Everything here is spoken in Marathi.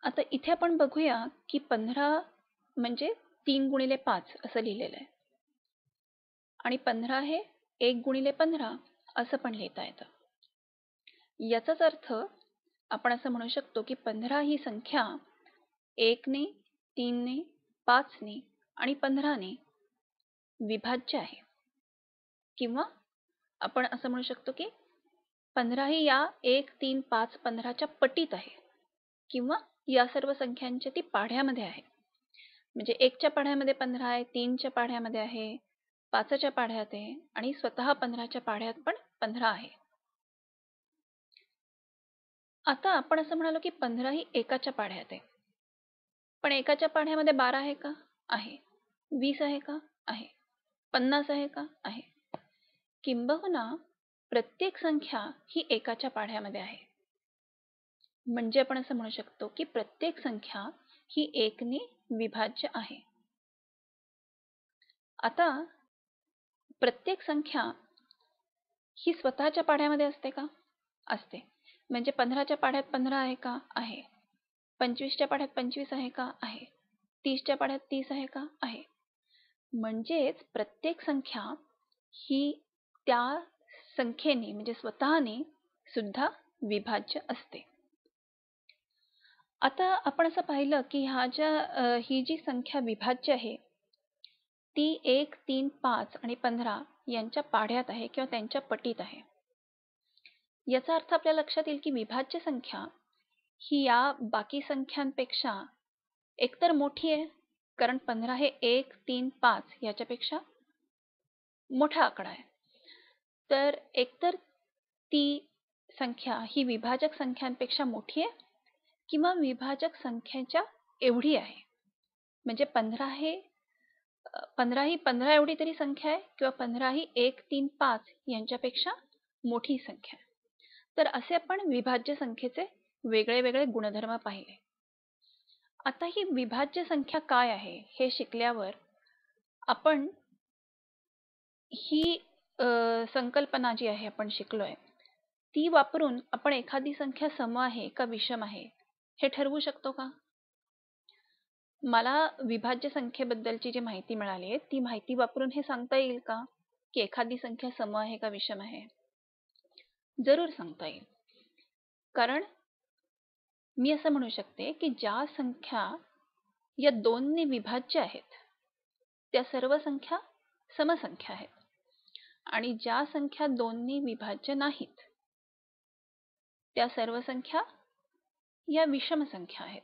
आता इथे आपण बघूया की 15 म्हणजे 3 गुणिले 5 असं लिहिलेलं आहे आणि 15 हे 1 गुणिले 15 असं पण लिहिता येतं. याचाच अर्थ आपण असं म्हणू शकतो की 15 ही संख्या 1 ने, 3 ने, 5 ने आणि 15 ने विभाज्य आहे. किंवा आपण असं म्हणू शकतो की 15 ही या 1, 3, 5, 15 च्या पटीत आहे किंवा या सर्व संख्यांच्या ती पाढ्यामध्ये आहे. म्हणजे 1 च्या पाढ्यामध्ये 15 आहे, 3 च्या पाढ्यामध्ये आहे, 5 च्या पाढ्यात आहे आणि स्वतः 15 च्या पाढ्यात पण 15 आहे. आता आपण असं म्हणालो की 15 ही एकाच्या पाढ्यात आहे. पण एकाच्या पाढ्यामध्ये 12 आहे का? आहे. 20 आहे का? आहे. 50 आहे का? आहे. किंबहुना प्रत्येक संख्या ही एकाच्या पाढ्यामध्ये आहे. म्हणजे आपण असं म्हणू शकतो की प्रत्येक संख्या ही 1 ने विभाज्य आहे. आता प्रत्येक संख्या ही स्वतःच्या पाढ्यामध्ये असते का? असते. म्हणजे 15 च्या पाढ्यात 15 आहे का? आहे. 25 च्या पाढ्यात 25 आहे का? आहे. 30 च्या पाढ्यात 30 आहे का? आहे. म्हणजेच प्रत्येक संख्या ही त्या संख्येने म्हणजे स्वतःने सुद्धा विभाज्य असते. आता आपण असं पाहिलं की ही जी संख्या विभाज्य आहे ती 1, 3, 5 आणि 15 यांच्या पाढ्यात आहे किंवा त्यांच्या पटीत आहे. याचा अर्थ आपल्या लक्षात येईल की विभाज्य संख्या ही या बाकी संख्यांपेक्षा एकतर मोठी आहे, कारण 15 हे 1, 3, 5 याच्यापेक्षा मोठा आकडा आहे. तर एकतर ती संख्या ही विभाजक संख्यांपेक्षा मोठी आहे किंवा विभाजक संख्येच्या एवढी आहे. म्हणजे 15 ही 15 एवढी तरी संख्या आहे किंवा 15 ही 1, 3, 5 यांच्यापेक्षा मोठी संख्या आहे. तर असे आपण विभाज्य संख्येचे वेगळे वेगळे गुणधर्म पाहिले. आता ही विभाज्य संख्या काय आहे हे शिकल्यावर आपण ही संकल्पना जी आहे आपण शिकलोय ती वापरून आपण एखादी संख्या सम आहे का विषम आहे हे ठरवू शकतो का? मला विभाज्य संख्येबद्दलची जी माहिती मिळाली आहे ती माहिती वापरून हे सांगता येईल का की एखादी संख्या सम आहे का विषम आहे? जरूर सांगता येईल. कारण मी असं म्हणू शकते की ज्या संख्या या 2 ने विभाज्य आहेत त्या सर्व संख्या समसंख्या आहेत आणि ज्या संख्या 2 ने विभाज्य नाहीत त्या सर्व संख्या या विषम संख्या आहेत.